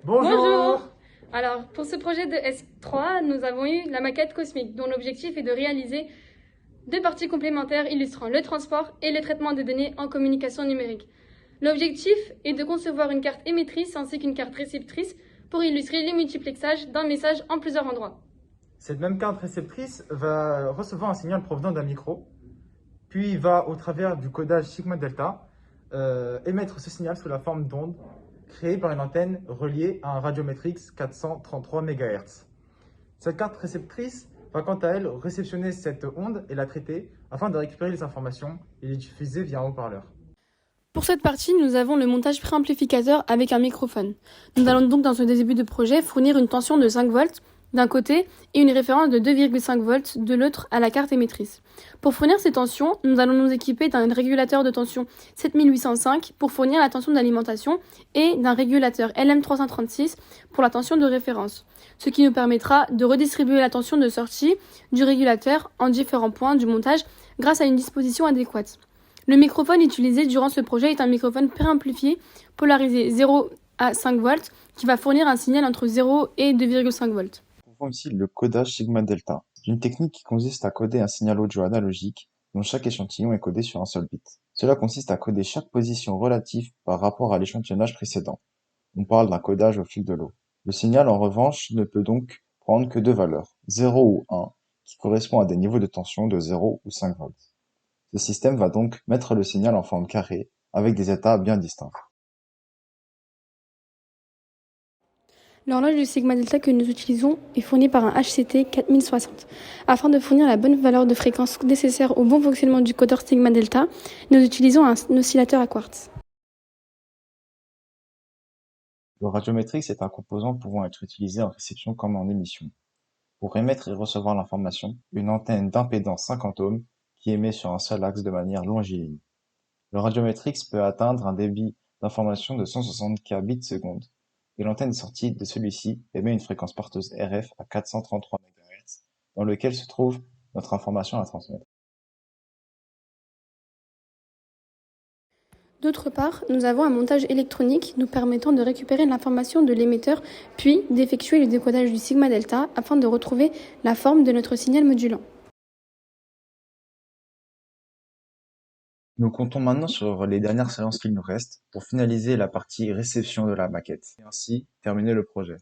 Bonjour! Bonjour! Alors, pour ce projet de S3, nous avons eu la maquette cosmique, dont l'objectif est de réaliser deux parties complémentaires illustrant le transport et le traitement des données en communication numérique. L'objectif est de concevoir une carte émettrice ainsi qu'une carte réceptrice pour illustrer les multiplexages d'un message en plusieurs endroits. Cette même carte réceptrice va recevoir un signal provenant d'un micro, puis va, au travers du codage sigma delta, émettre ce signal sous la forme d'onde créée par une antenne reliée à un radiométrix 433 MHz. Cette carte réceptrice va quant à elle réceptionner cette onde et la traiter afin de récupérer les informations et les diffuser via un haut-parleur. Pour cette partie, nous avons le montage préamplificateur avec un microphone. Nous allons donc dans ce début de projet fournir une tension de 5 volts d'un côté et une référence de 2,5 volts de l'autre à la carte émettrice. Pour fournir ces tensions, nous allons nous équiper d'un régulateur de tension 7805 pour fournir la tension d'alimentation et d'un régulateur LM336 pour la tension de référence, ce qui nous permettra de redistribuer la tension de sortie du régulateur en différents points du montage grâce à une disposition adéquate. Le microphone utilisé durant ce projet est un microphone préamplifié polarisé 0 à 5 volts qui va fournir un signal entre 0 et 2,5 volts. Nous trouvons ici le codage sigma delta. C'est une technique qui consiste à coder un signal audio analogique dont chaque échantillon est codé sur un seul bit. Cela consiste à coder chaque position relative par rapport à l'échantillonnage précédent. On parle d'un codage au fil de l'eau. Le signal, en revanche, ne peut donc prendre que deux valeurs, 0 ou 1, qui correspondent à des niveaux de tension de 0 ou 5 volts. Ce système va donc mettre le signal en forme carrée, avec des états bien distincts. L'horloge du sigma delta que nous utilisons est fournie par un HCT 4060. Afin de fournir la bonne valeur de fréquence nécessaire au bon fonctionnement du codeur sigma delta, nous utilisons un oscillateur à quartz. Le radiométrix est un composant pouvant être utilisé en réception comme en émission. Pour émettre et recevoir l'information, une antenne d'impédance 50 ohms qui émet sur un seul axe de manière longiligne. Le radiométrix peut atteindre un débit d'information de 160 kbps et l'antenne sortie de celui-ci émet une fréquence porteuse RF à 433 MHz dans lequel se trouve notre information à transmettre. D'autre part, nous avons un montage électronique nous permettant de récupérer l'information de l'émetteur, puis d'effectuer le décodage du sigma delta afin de retrouver la forme de notre signal modulant. Nous comptons maintenant sur les dernières séances qu'il nous reste pour finaliser la partie réception de la maquette et ainsi terminer le projet.